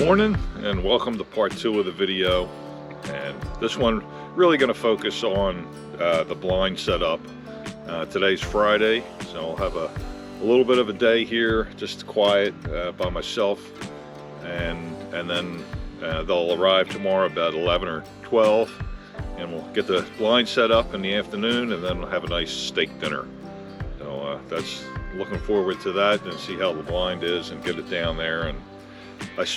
Morning and welcome to part 2 of the video, and this one really going to focus on the blind setup. Today's Friday, so I'll have a little bit of a day here, just quiet by myself, and then they'll arrive tomorrow about 11 or 12, and we'll get the blind set up in the afternoon, and then we'll have a nice steak dinner. So that's looking forward to that, and see how the blind is and get it down there. And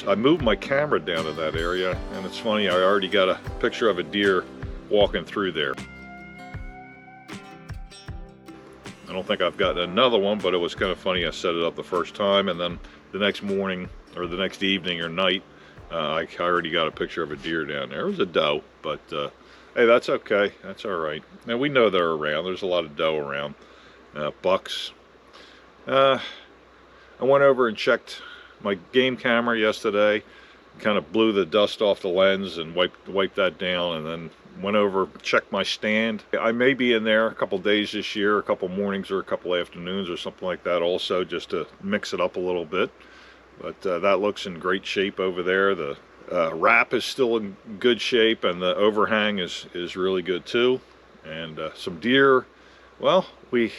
I moved my camera down to that area, and it's funny, I already got a picture of a deer walking through there. I don't think I've got another one, but it was kind of funny. I set it up the first time, and then the next morning or the next evening or night, I already got a picture of a deer down there. It was a doe, but hey, that's okay. That's all right. Now we know they're around. There's a lot of doe around. Bucks. I went over and checked my game camera yesterday, kind of blew the dust off the lens and wiped that down, and then went over, checked my stand. I may be in there a couple days this year, a couple mornings or a couple afternoons or something like that also, just to mix it up a little bit. But that looks in great shape over there. The wrap is still in good shape, and the overhang is really good too. And some deer, well, we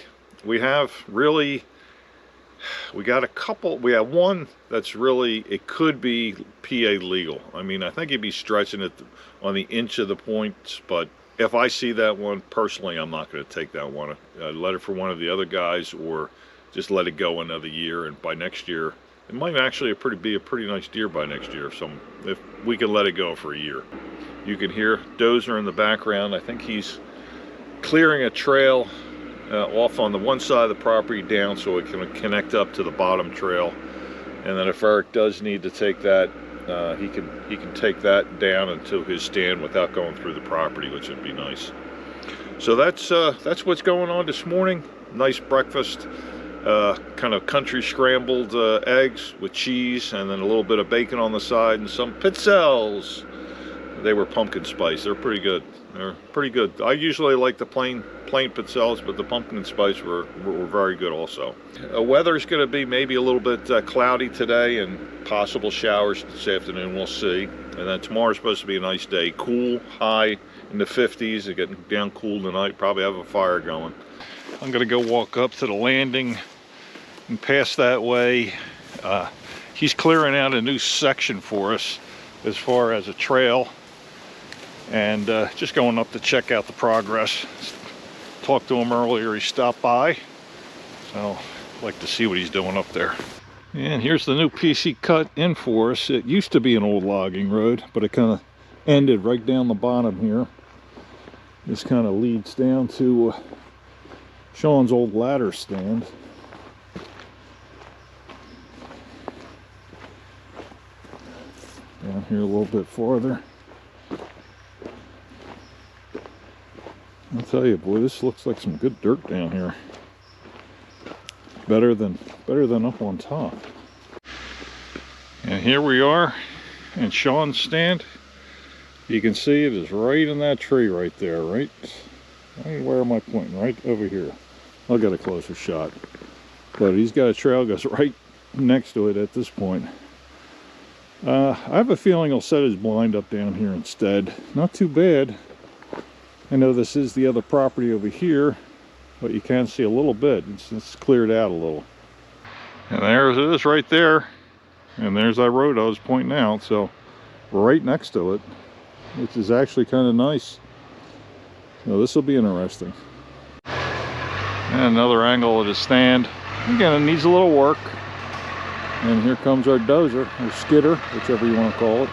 have really, we got a couple. We have one that's really, it could be PA legal. I mean, I think he'd be stretching it on the inch of the points, but if I see that one personally, I'm not going to take that one. Let it for one of the other guys, or just let it go another year, and by next year it might actually be a pretty nice deer by next year, if we can let it go for a year. You can hear Dozer in the background. I think he's clearing a trail off on the one side of the property down, so it can connect up to the bottom trail. And then if Eric does need to take that, he can take that down into his stand without going through the property, which would be nice. So that's what's going on this morning. Nice breakfast, kind of country scrambled eggs with cheese, and then a little bit of bacon on the side, and some pizzelles. They were pumpkin spice. They're pretty good. They're pretty good. I usually like the plain pizzelles, but the pumpkin spice were very good also. Weather's going to be maybe a little bit cloudy today, and possible showers this afternoon. We'll see. And then tomorrow's supposed to be a nice day. Cool, high in the 50s. It's getting down cool tonight. Probably have a fire going. I'm going to go walk up to the landing and pass that way. He's clearing out a new section for us as far as a trail. And just going up to check out the progress. Talked to him earlier, he stopped by, so I'd like to see what he's doing up there. And here's the new piece he cut in for us. It used to be an old logging road, but it kind of ended right down the bottom here. This kind of leads down to Shawn's old ladder stand. Down here a little bit farther. I'll tell you, boy, this looks like some good dirt down here. Better than up on top. And here we are in Shawn's stand. You can see it is right in that tree right there, right where am I pointing? Right over here. I'll get a closer shot. But he's got a trail goes right next to it at this point. I have a feeling he'll set his blind up down here instead. Not too bad. I know this is the other property over here, but you can see a little bit. It's cleared out a little. And there it is right there. And there's that road I was pointing out. So right next to it, which is actually kind of nice. So this will be interesting. And another angle of the stand. Again, it needs a little work. And here comes our dozer, or skidder, whichever you want to call it.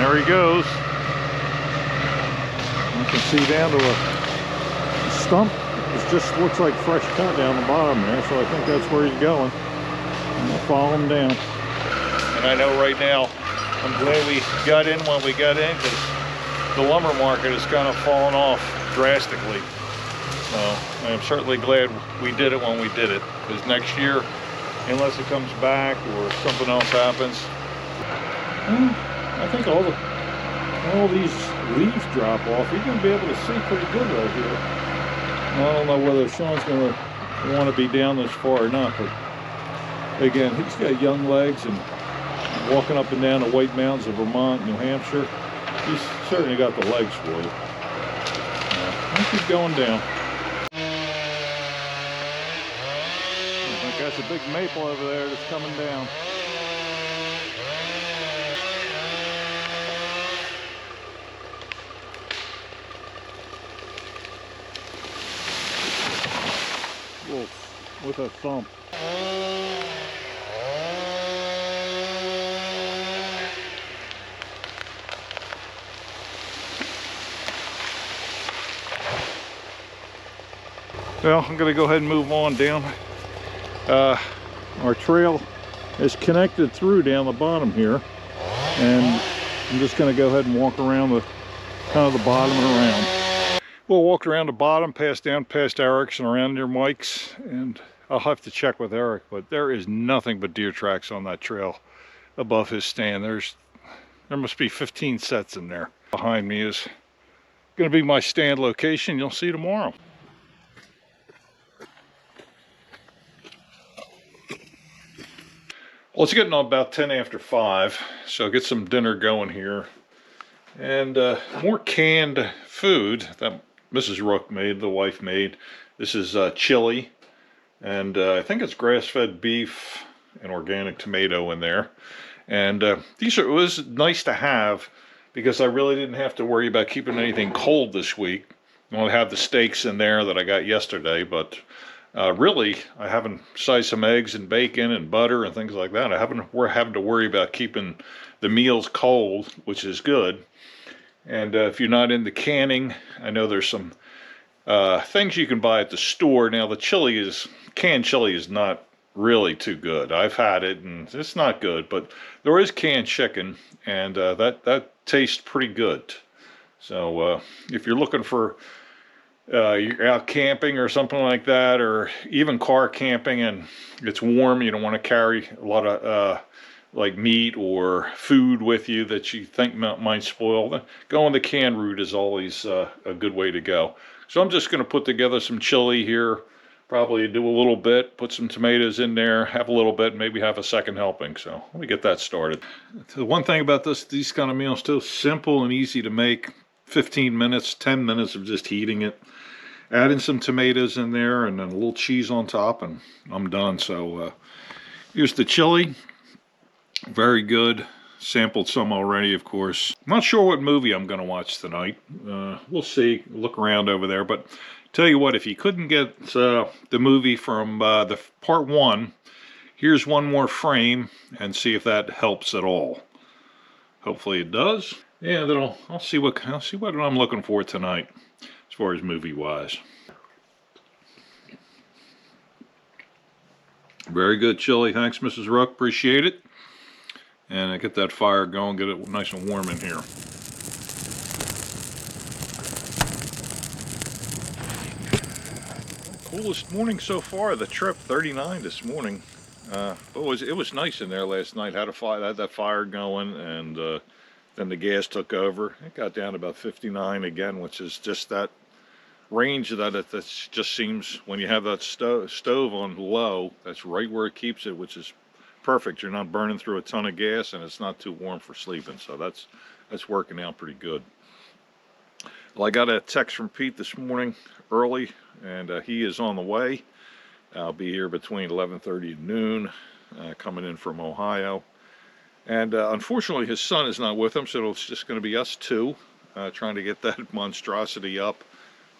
There he goes. You can see down to a stump. It just looks like fresh cut down the bottom there, so I think that's where he's going. And we'll follow him down. And I know right now, I'm glad we got in when we got in, because the lumber market has kind of fallen off drastically. So I'm certainly glad we did it when we did it, because next year, unless it comes back or something else happens, I think all these leaves drop off. You're going to be able to see pretty good right here. I don't know whether Shawn's going to want to be down this far or not, but again, he's got young legs, and walking up and down the White Mountains of Vermont, New Hampshire, he's certainly got the legs for it. I'll keep going down. I think that's a big maple over there that's coming down. Wolf with a thump. Well, I'm going to go ahead and move on down. Our trail is connected through down the bottom here, and I'm just going to go ahead and walk around the kind of the bottom and around. We'll walk around the bottom, past Eric's and around near Mike's, and I'll have to check with Eric, but there is nothing but deer tracks on that trail above his stand. There must be 15 sets in there. Behind me is going to be my stand location. You'll see tomorrow. Well, it's getting on about 10 after 5, so I'll get some dinner going here. And more canned food that Mrs. Rook made, the wife made. This is chili, and I think it's grass-fed beef and organic tomato in there. And it was nice to have, because I really didn't have to worry about keeping anything cold this week. I only have the steaks in there that I got yesterday, but really, I haven't, besides some eggs and bacon and butter and things like that, we're having to worry about keeping the meals cold, which is good. And if you're not into canning, I know there's some things you can buy at the store. Now, canned chili is not really too good. I've had it, and it's not good, but there is canned chicken, and that tastes pretty good. So if you're looking for you're out camping or something like that, or even car camping and it's warm, you don't want to carry a lot of like meat or food with you that you think might spoil, going the canned route is always a good way to go. So I'm just going to put together some chili here, probably do a little bit, put some tomatoes in there, have a little bit, maybe have a second helping. So let me get that started. The one thing about these kind of meals too, simple and easy to make. 15 minutes, 10 minutes of just heating it. Adding some tomatoes in there and then a little cheese on top, and I'm done. So here's the chili. Very good. Sampled some already, of course. I'm not sure what movie I'm going to watch tonight. We'll see. Look around over there. But tell you what, if you couldn't get the movie from the part 1, here's one more frame and see if that helps at all. Hopefully it does. Yeah, I'll see what I'm looking for tonight as far as movie wise. Very good chili. Thanks, Mrs. Rook. Appreciate it. And I get that fire going, get it nice and warm in here. Coolest morning so far of the trip, 39 this morning. It was nice in there last night. Had that fire going, and then the gas took over. It got down to about 59 again, which is just that range that just seems, when you have that stove on low, that's right where it keeps it, which is perfect. You're not burning through a ton of gas, and it's not too warm for sleeping. So that's working out pretty good. Well, I got a text from Pete this morning early, and he is on the way. I'll be here between 11:30 and noon, coming in from Ohio. And unfortunately, his son is not with him, so it's just going to be us two trying to get that monstrosity up.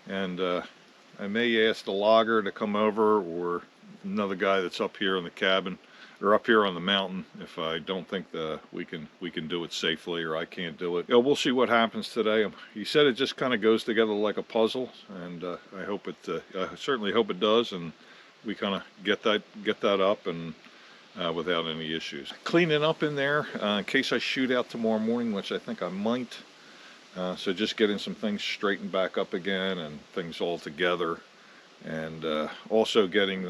And I may ask the logger to come over, or another guy that's up here in the cabin, or up here on the mountain, if I don't think we can do it safely, or I can't do it. We'll see what happens today. He said it just kind of goes together like a puzzle, and I certainly hope it does, and we kind of get that up and without any issues. Cleaning up in there in case I shoot out tomorrow morning, which I think I might. So just getting some things straightened back up again and things all together, and also getting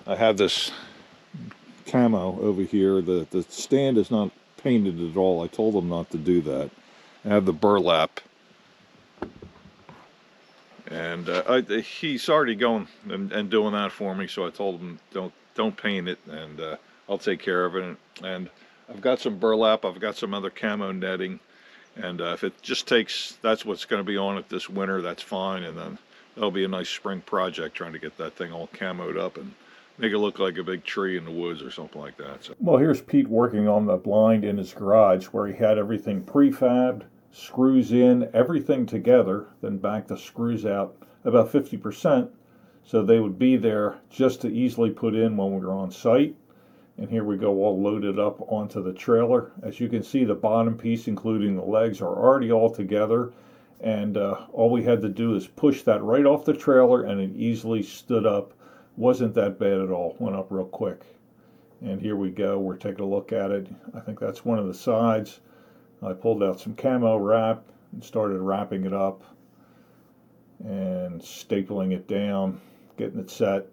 I have this camo over here. The stand is not painted at all. I told them not to do that. I have the burlap And he's already going and doing that for me, so I told him don't paint it, and I'll take care of it. And I've got some burlap, I've got some other camo netting, and if it just takes, that's what's going to be on it this winter, that's fine. And then that'll be a nice spring project, trying to get that thing all camoed up and make it look like a big tree in the woods or something like that. So. Well, here's Pete working on the blind in his garage, where he had everything prefabbed, screws in, everything together, then back the screws out about 50%, so they would be there just to easily put in when we were on site. And here we go, all loaded up onto the trailer. As you can see, the bottom piece, including the legs, are already all together, and all we had to do is push that right off the trailer, and it easily stood up. Wasn't that bad at all, went up real quick. And here we go, we're taking a look at it. I think that's one of the sides. I pulled out some camo wrap and started wrapping it up and stapling it down, getting it set.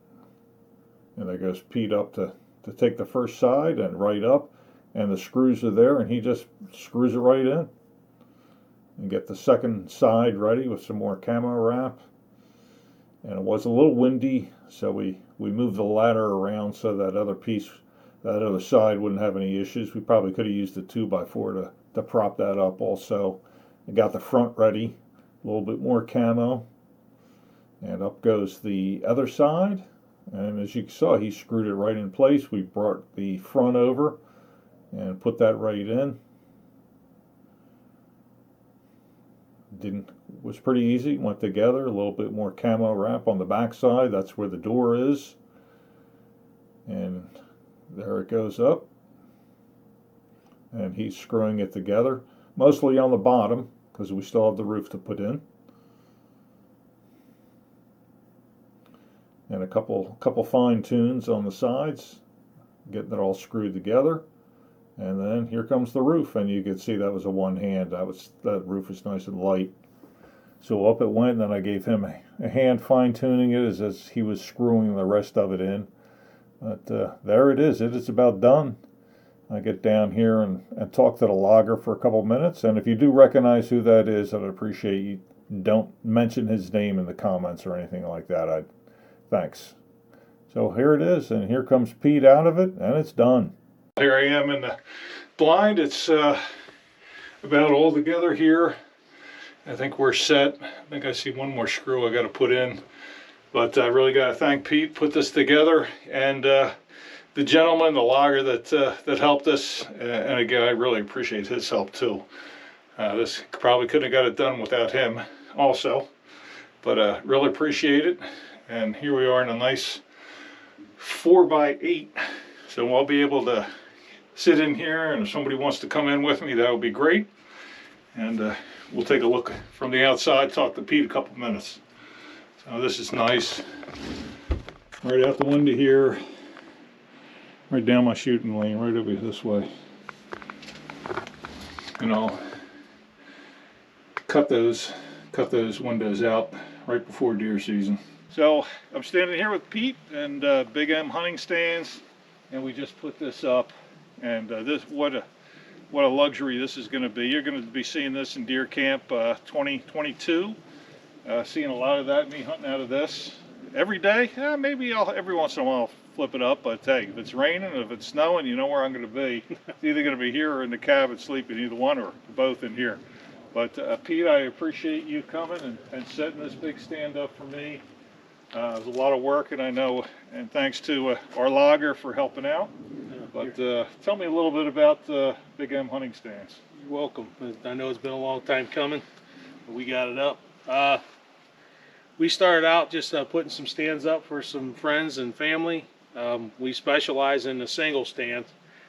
And there goes Pete up to take the first side and right up, and the screws are there, and he just screws it right in. And get the second side ready with some more camo wrap. And it was a little windy, so we moved the ladder around so that other piece, that other side, wouldn't have any issues. We probably could have used a 2x4 to prop that up also. I got the front ready, a little bit more camo, and up goes the other side. And as you saw, he screwed it right in place. We brought the front over and put that right in. Was pretty easy, went together. A little bit more camo wrap on the back side, that's where the door is, and there it goes up, and he's screwing it together, mostly on the bottom because we still have the roof to put in, and a couple fine tunes on the sides, getting it all screwed together. And then here comes the roof, and you can see that was a one hand. That roof is nice and light. So up it went, and then I gave him a hand fine-tuning it as he was screwing the rest of it in. But there it is. It is about done. I get down here and talk to the logger for a couple minutes, and if you do recognize who that is, I'd appreciate you don't mention his name in the comments or anything like that. Thanks. So here it is, and here comes Pete out of it, and it's done. Here I am in the blind. It's about all together here. I think we're set. I think I see one more screw I got to put in, but I really got to thank Pete, put this together, and the gentleman, the logger that helped us, and again, I really appreciate his help too. This probably couldn't have got it done without him also, but really appreciate it. And here we are in a nice 4x8, so I'll be able to sit in here, and if somebody wants to come in with me, that would be great. And we'll take a look from the outside, talk to Pete a couple minutes. So this is nice. Right out the window here, right down my shooting lane, right over this way. And I'll cut those windows out right before deer season. So I'm standing here with Pete and Big M hunting stands, and we just put this up. And this, what a luxury this is going to be. You're going to be seeing this in deer camp 2022. Seeing a lot of that, me hunting out of this every day. Maybe every once in a while flip it up, but hey, if it's raining, if it's snowing, you know where I'm going to be. It's either going to be here or in the cabin sleeping, either one or both in here. But Pete, I appreciate you coming and setting this big stand up for me. It was a lot of work, and I know, and thanks to our logger for helping out. But tell me a little bit about Big M hunting stands. You're welcome. I know it's been a long time coming, but we got it up. We started out just putting some stands up for some friends and family. We specialize in the single stand.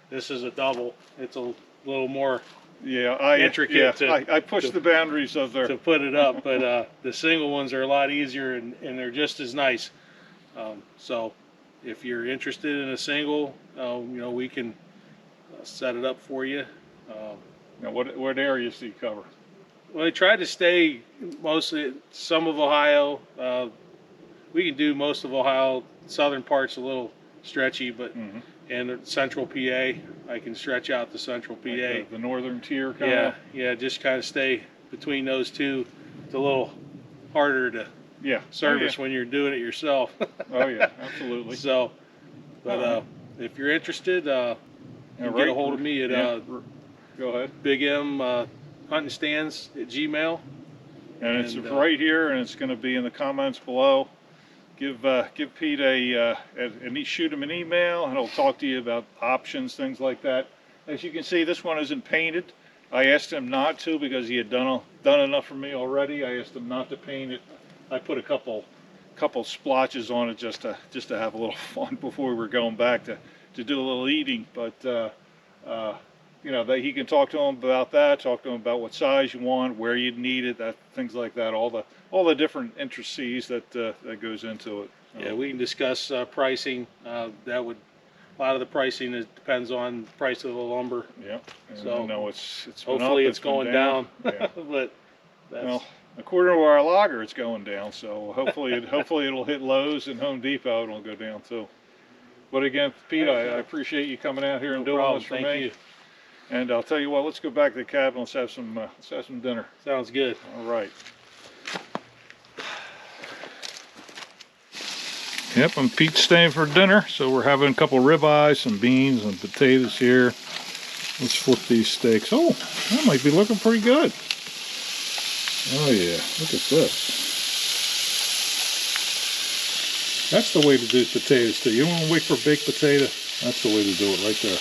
This is a double. It's a little more intricate. I push the boundaries of there to put it up, but the single ones are a lot easier, and they're just as nice. So if you're interested in a single, we can set it up for you. Now, what areas do you cover? Well, I try to stay mostly some of Ohio. We can do most of Ohio. Southern part's a little stretchy, but and central PA, I can stretch out the central PA. Like the northern tier kind of? Yeah, just kind of stay between those two. It's a little harder to Yeah. service when you're doing it yourself. Oh yeah, absolutely. So, but if you're interested, you can get a hold of me at go ahead. Big M Hunting Stands at Gmail. And it's right here, and it's going to be in the comments below. Give Pete shoot him an email, and he'll talk to you about options, things like that. As you can see, this one isn't painted. I asked him not to because he had done enough for me already. I asked him not to paint it. I put a couple splotches on it just to have a little fun before we were going back to do a little eating. But you know, he can talk to him about that. Talk to him about what size you want, where you need it, things like that. All the different intricacies that goes into it. Yeah, we can discuss pricing. A lot of the pricing depends on the price of the lumber. Yeah. So I know it's hopefully it's going down. Yeah. But well, according to our logger, it's going down. So hopefully it'll hit Lowe's and Home Depot. It'll go down too. But again, Pete, I appreciate you coming out here and doing this for me. Thank you. And I'll tell you what, let's go back to the cabin. Let's have some dinner. Sounds good. All right. Yep, and Pete's staying for dinner, so we're having a couple ribeyes, some beans, and potatoes here. Let's flip these steaks. Oh, that might be looking pretty good. Oh yeah, look at this. That's the way to do potatoes too. You don't want to wait for a baked potato. That's the way to do it right there.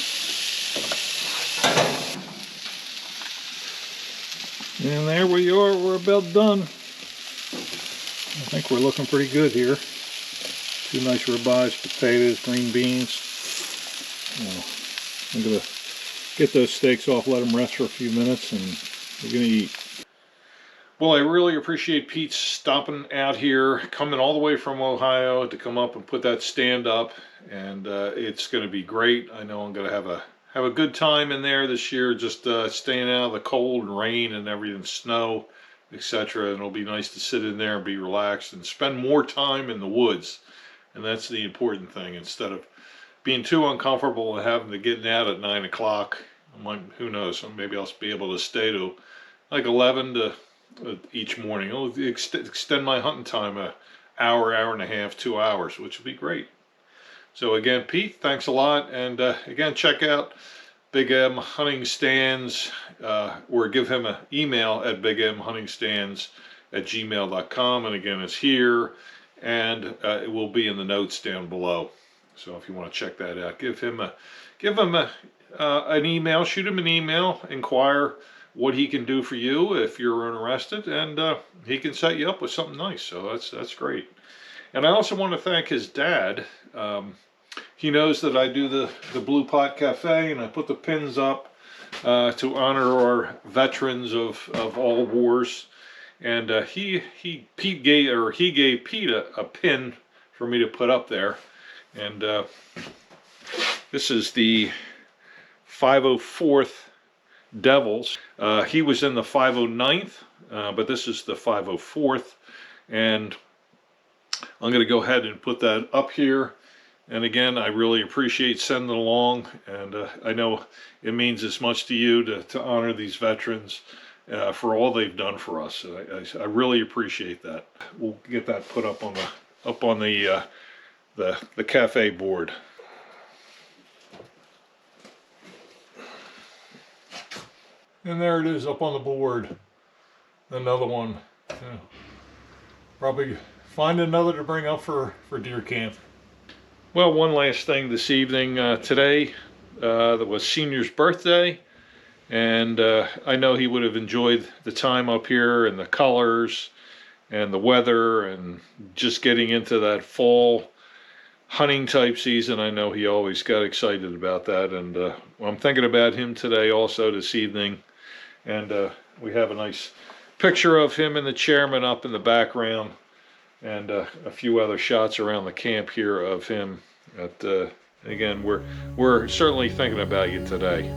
And there we are, we're about done. I think we're looking pretty good here. Two nice ribeyes, potatoes, green beans. I'm going to get those steaks off, let them rest for a few minutes, and we're going to eat. Well, I really appreciate Pete stopping out here, coming all the way from Ohio to come up and put that stand up, and it's going to be great. I know I'm going to have a good time in there this year, just staying out of the cold and rain and everything, snow, etc. And it'll be nice to sit in there and be relaxed and spend more time in the woods. And that's the important thing. Instead of being too uncomfortable and having to get out at 9 o'clock, who knows, maybe I'll be able to stay to like 11 to each morning. It'll extend my hunting time an hour, hour and a half, 2 hours, which would be great. So again, Pete, thanks a lot. And again, check out Big M Hunting Stands, or give him an email at bigmhuntingstands@gmail.com. And again, it's here, and it will be in the notes down below. So if you want to check that out, give him an email, shoot him an email, inquire what he can do for you if you're interested, and he can set you up with something nice. So that's great. And I also want to thank his dad. He knows that I do the Blue Pot Cafe, and I put the pins up to honor our veterans of all wars. And he gave Pete a pin for me to put up there. And this is the 504th Devils. He was in the 509th, but this is the 504th. And I'm going to go ahead and put that up here. And again, I really appreciate sending it along, and I know it means as much to you to honor these veterans for all they've done for us. I really appreciate that. We'll get that put up on the cafe board. And there it is up on the board. Another one. Probably find another to bring up for deer camp. Well, one last thing this evening. Today that was Senior's birthday, and I know he would have enjoyed the time up here and the colors and the weather and just getting into that fall hunting type season. I know he always got excited about that, and I'm thinking about him today also this evening. And we have a nice picture of him and the chairman up in the background, and a few other shots around the camp here of him. Again, we're certainly thinking about you today.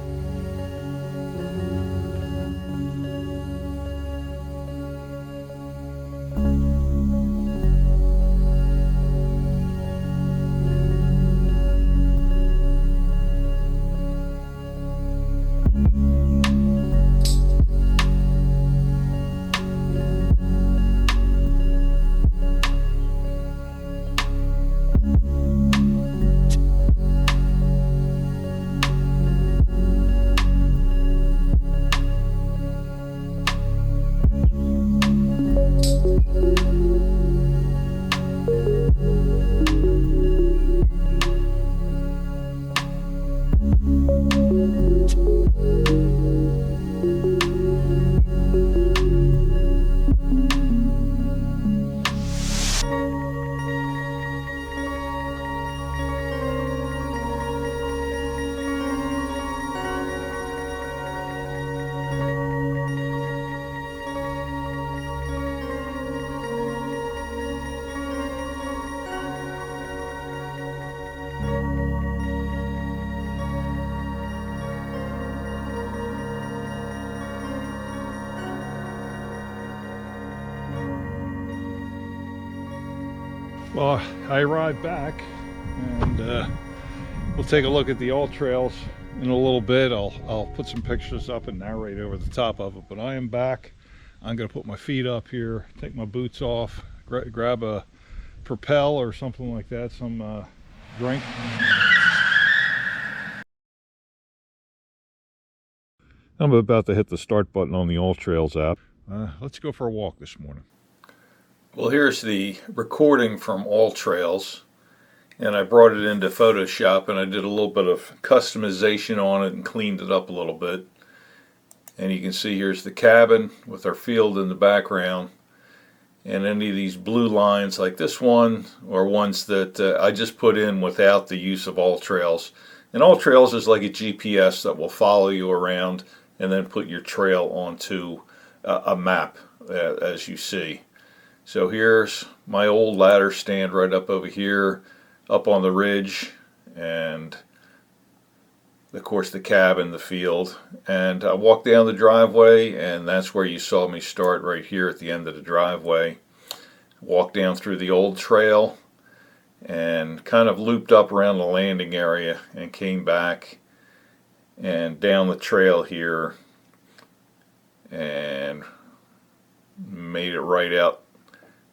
Well, I arrived back, and we'll take a look at the old trails in a little bit. I'll put some pictures up and narrate over the top of it, but I am back. I'm gonna put my feet up here, take my boots off, grab a Propel or something like that, some drink. I'm about to hit the start button on the All Trails app. Let's go for a walk this morning. Well, here's the recording from All Trails, and I brought it into Photoshop and I did a little bit of customization on it and cleaned it up a little bit. And you can see here's the cabin with our field in the background, and any of these blue lines like this one are ones that I just put in without the use of All Trails. And All Trails is like a GPS that will follow you around and then put your trail onto a map, as you see. So here's my old ladder stand right up over here, up on the ridge, and of course the cabin, the field. And I walked down the driveway, and that's where you saw me start, right here at the end of the driveway. Walked down through the old trail and kind of looped up around the landing area and came back and down the trail here and made it right out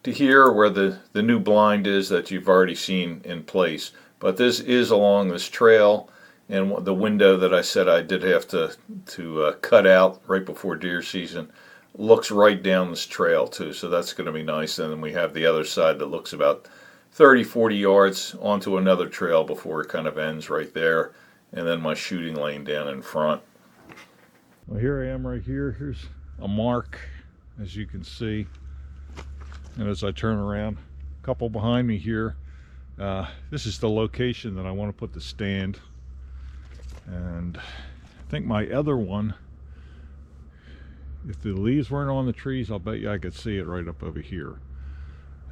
to here where the new blind is that you've already seen in place. But this is along this trail, and the window that I said I did have to cut out right before deer season looks right down this trail too, so that's going to be nice. And then we have the other side that looks about 30-40 yards onto another trail before it kind of ends right there, and then my shooting lane down in front. Well, here I am right here. Here's a mark, as you can see. And as I turn around, a couple behind me here, this is the location that I want to put the stand. And I think my other one, if the leaves weren't on the trees, I'll bet you I could see it right up over here.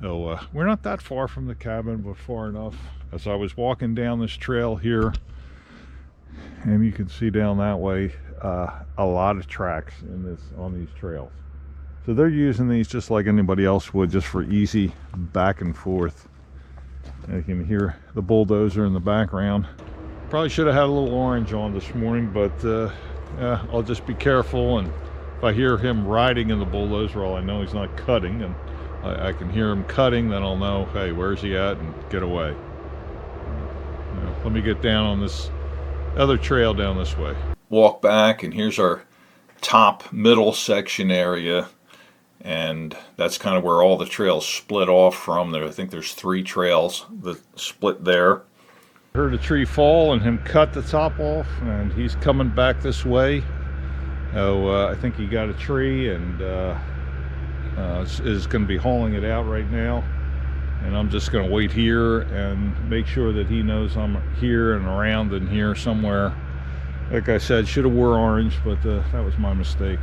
So we're not that far from the cabin, but far enough. As I was walking down this trail here, and you can see down that way, a lot of tracks on these trails. So they're using these just like anybody else would, just for easy back and forth. And you can hear the bulldozer in the background. Probably should have had a little orange on this morning, but I'll just be careful. And if I hear him riding in the bulldozer, all I know he's not cutting, and I can hear him cutting, then I'll know, hey, where's he at, and get away. Let me get down on this other trail down this way. Walk back, and here's our top middle section area. And that's kind of where all the trails split off from. There, I think there's 3 trails that split there. Heard a tree fall and him cut the top off, and he's coming back this way. Oh, I think he got a tree and is going to be hauling it out right now. And I'm just going to wait here and make sure that he knows I'm here and around in here somewhere. Like I said, should have wore orange, but that was my mistake.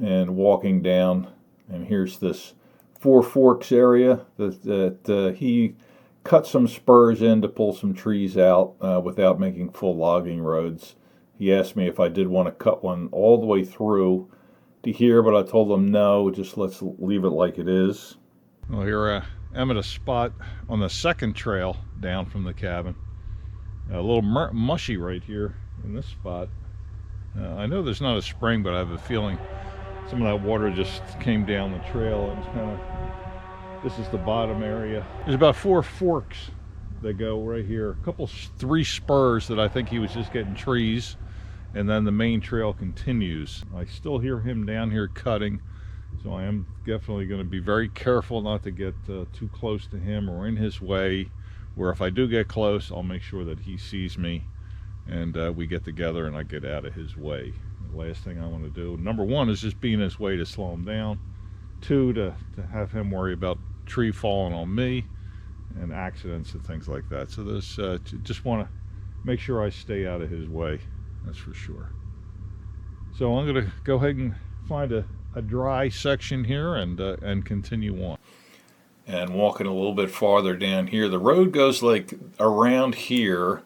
And walking down, and here's this Four Forks area that he cut some spurs in to pull some trees out without making full logging roads. He asked me if I did want to cut one all the way through to here, but I told him no, just let's leave it like it is. Well, here I'm at a spot on the second trail down from the cabin. A little mushy right here in this spot. I know there's not a spring, but I have a feeling some of that water just came down the trail. It was kind of This is the bottom area. There's about 4 forks that go right here. A couple, 3 spurs that I think he was just getting trees, and then the main trail continues. I still hear him down here cutting, so I am definitely going to be very careful not to get too close to him or in his way, where if I do get close, I'll make sure that he sees me and we get together and I get out of his way. The last thing I want to do, number 1, is just be in his way to slow him down. 2, to have him worry about tree falling on me and accidents and things like that. So this just want to make sure I stay out of his way, that's for sure. So I'm going to go ahead and find a dry section here and continue on. And walking a little bit farther down here, the road goes like around here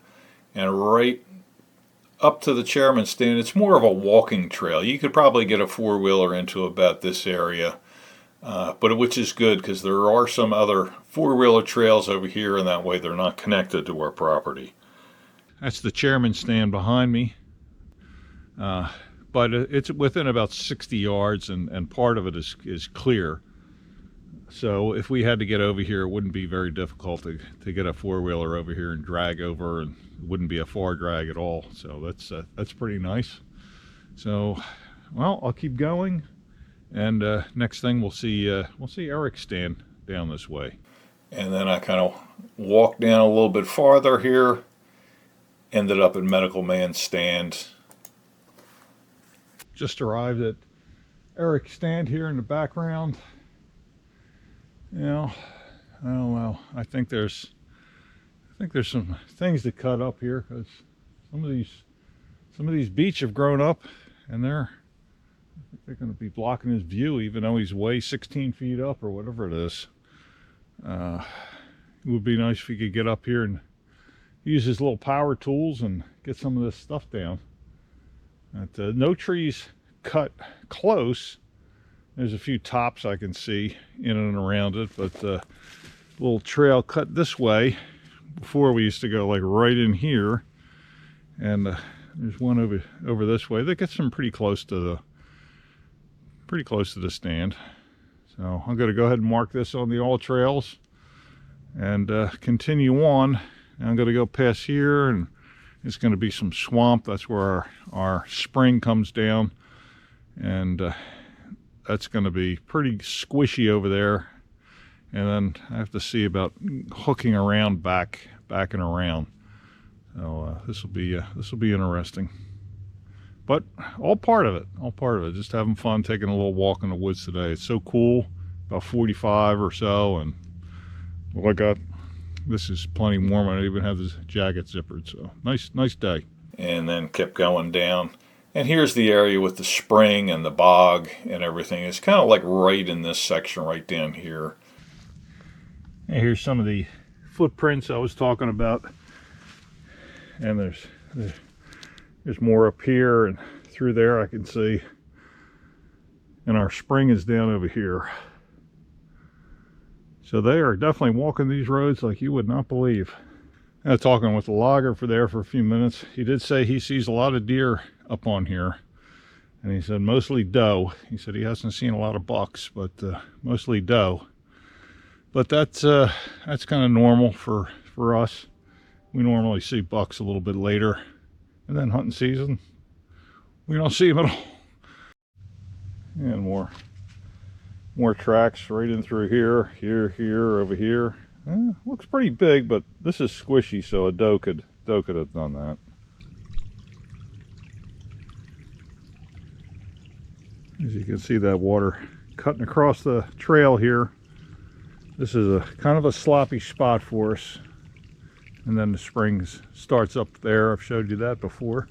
and right up to the chairman's stand. It's more of a walking trail. You could probably get a 4-wheeler into about this area, but which is good because there are some other 4-wheeler trails over here, and that way they're not connected to our property. That's the chairman's stand behind me, but it's within about 60 yards, and part of it is clear. So if we had to get over here, it wouldn't be very difficult to get a 4-wheeler over here and drag over, and it wouldn't be a far drag at all. So that's pretty nice. So, well, I'll keep going, and next thing we'll see Eric's stand down this way. And then I kind of walked down a little bit farther here, ended up at Medical Man's stand. Just arrived at Eric's stand here in the background. You know, I don't know. I think there's some things to cut up here, because some of these beech have grown up, and they're going to be blocking his view, even though he's way 16 feet up or whatever it is. It would be nice if he could get up here and use his little power tools and get some of this stuff down. But, no trees cut close. There's a few tops I can see in and around it, but the little trail cut this way. Before we used to go like right in here, and there's one over this way that gets them pretty close to the stand. So I'm going to go ahead and mark this on the all trails and continue on. And I'm going to go past here, and it's going to be some swamp. That's where our spring comes down, and that's going to be pretty squishy over there. And then I have to see about hooking around back and around. So this will be interesting. But all part of it. Just having fun, taking a little walk in the woods today. It's so cool. About 45 or so, and well, this is plenty warm. I don't even have this jacket zippered, so nice day. And then kept going down. And here's the area with the spring and the bog and everything. It's kind of like right in this section right down here. And here's some of the footprints I was talking about. And there's more up here and through there I can see. And our spring is down over here. So they are definitely walking these roads like you would not believe. I was talking with the logger for a few minutes. He did say he sees a lot of deer up on here, and he said mostly doe. He said he hasn't seen a lot of bucks, but mostly doe. But that's kind of normal for us. We normally see bucks a little bit later, and then hunting season, we don't see them at all. And more tracks right in through here, over here. Looks pretty big, but this is squishy, so a doe could have done that. As you can see, that water cutting across the trail here. This is a kind of a sloppy spot for us. And then the springs starts up there. I've showed you that before,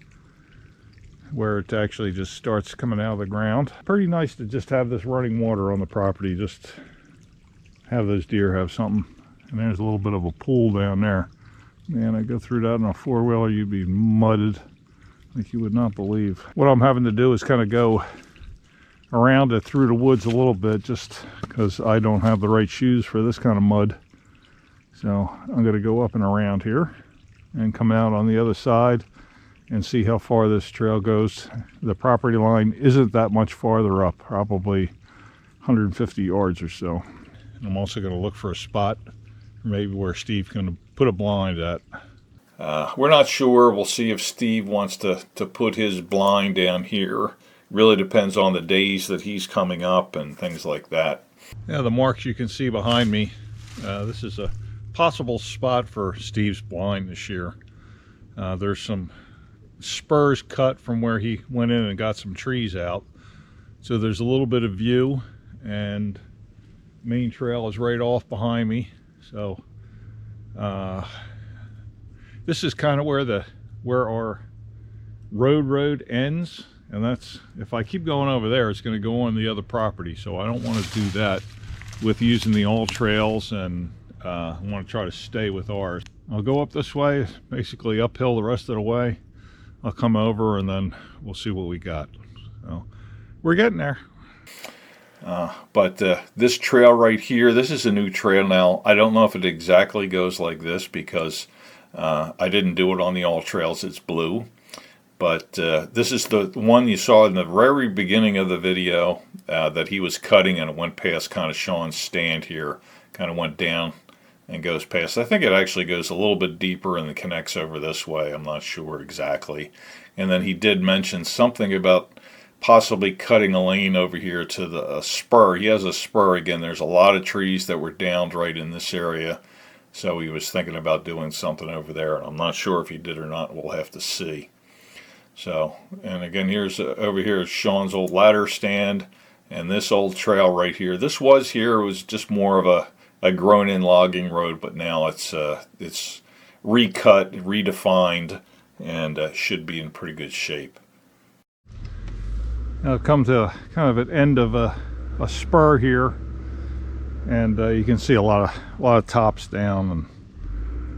where it actually just starts coming out of the ground. Pretty nice to just have this running water on the property. Just have those deer have something. And there's a little bit of a pool down there. Man, I go through that in a 4-wheeler, you'd be mudded like you would not believe. What I'm having to do is kind of go around it through the woods a little bit, just because I don't have the right shoes for this kind of mud. So I'm going to go up and around here and come out on the other side and see how far this trail goes. The property line isn't that much farther up, probably 150 yards or so. And I'm also going to look for a spot maybe where Steve's going to put a blind at. We're not sure. We'll see if Steve wants to put his blind down here. Really depends on the days that he's coming up and things like that. Yeah, the marks you can see behind me. This is a possible spot for Steve's blind this year. There's some spurs cut from where he went in and got some trees out. So there's a little bit of view, and main trail is right off behind me. So this is kind of where our road ends, and that's, if I keep going over there, it's going to go on the other property. So I don't want to do that with using the all trails, and I want to try to stay with ours. I'll go up this way, basically uphill the rest of the way. I'll come over and then we'll see what we got. So we're getting there. But this trail right here, this is a new trail now. I don't know if it exactly goes like this because I didn't do it on the all trails. It's blue. But this is the one you saw in the very beginning of the video that he was cutting, and it went past kind of Shawn's stand here. Kind of went down and goes past. I think it actually goes a little bit deeper and connects over this way. I'm not sure exactly. And then he did mention something about possibly cutting a lane over here to the spur. He has a spur. Again, there's a lot of trees that were downed right in this area. So he was thinking about doing something over there. I'm not sure if he did or not. We'll have to see. So, and again, here's over here is Shawn's old ladder stand, and this old trail right here. This was here. It was just more of a grown-in logging road, but now it's recut, redefined, and should be in pretty good shape. Now, come to kind of an end of a spur here, and you can see a lot of tops down,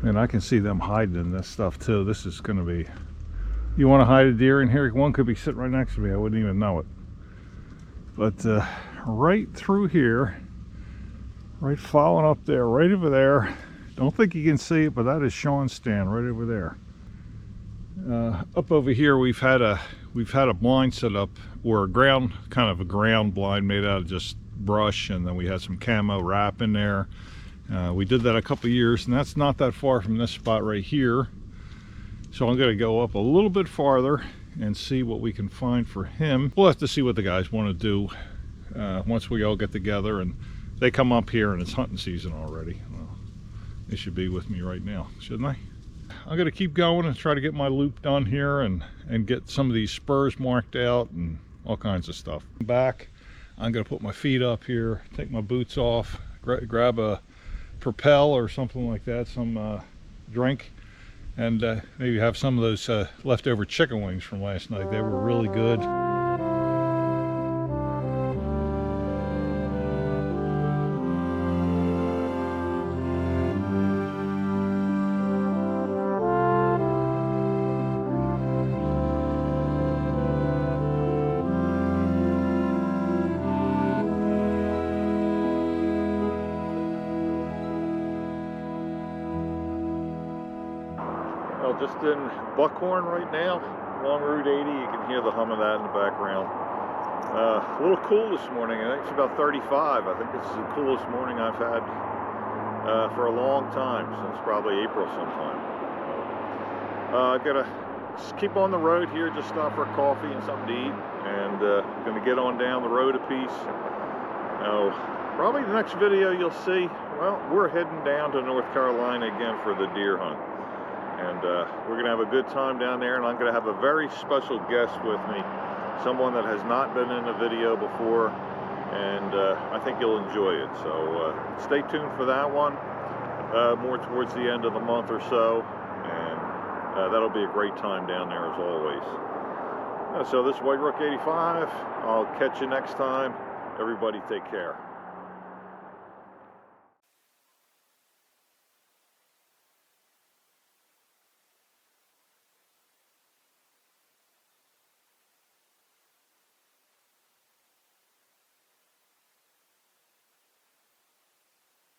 and I can see them hiding in this stuff too. This is going to be. You want to hide a deer in here? One could be sitting right next to me. I wouldn't even know it. But right through here, right following up there, right over there. Don't think you can see it, but that is Shawn's stand right over there. Up over here, we've had a blind set up, or a ground blind made out of just brush, and then we had some camo wrap in there. We did that a couple years, and that's not that far from this spot right here. So I'm going to go up a little bit farther and see what we can find for him. We'll have to see what the guys want to do once we all get together and they come up here and it's hunting season already. Well, they should be with me right now, shouldn't they? I'm going to keep going and try to get my loop done here and get some of these spurs marked out and all kinds of stuff. Back, I'm going to put my feet up here, take my boots off, grab a Propel or something like that, some drink, and maybe have some of those leftover chicken wings from last night. They were really good. Just in Buckhorn right now, along Route 80. You can hear the hum of that in the background. A little cool this morning. I think it's about 35. I think it's the coolest morning I've had for a long time, since probably April sometime. I gotta just keep on the road here, just stop for coffee and something to eat, and gonna get on down the road a piece. Probably the next video you'll see, well, we're heading down to North Carolina again for the deer hunt. And we're going to have a good time down there, and I'm going to have a very special guest with me, someone that has not been in a video before, and I think you'll enjoy it. So stay tuned for that one, more towards the end of the month or so, and that'll be a great time down there as always. So this is White Rook 85. I'll catch you next time. Everybody take care.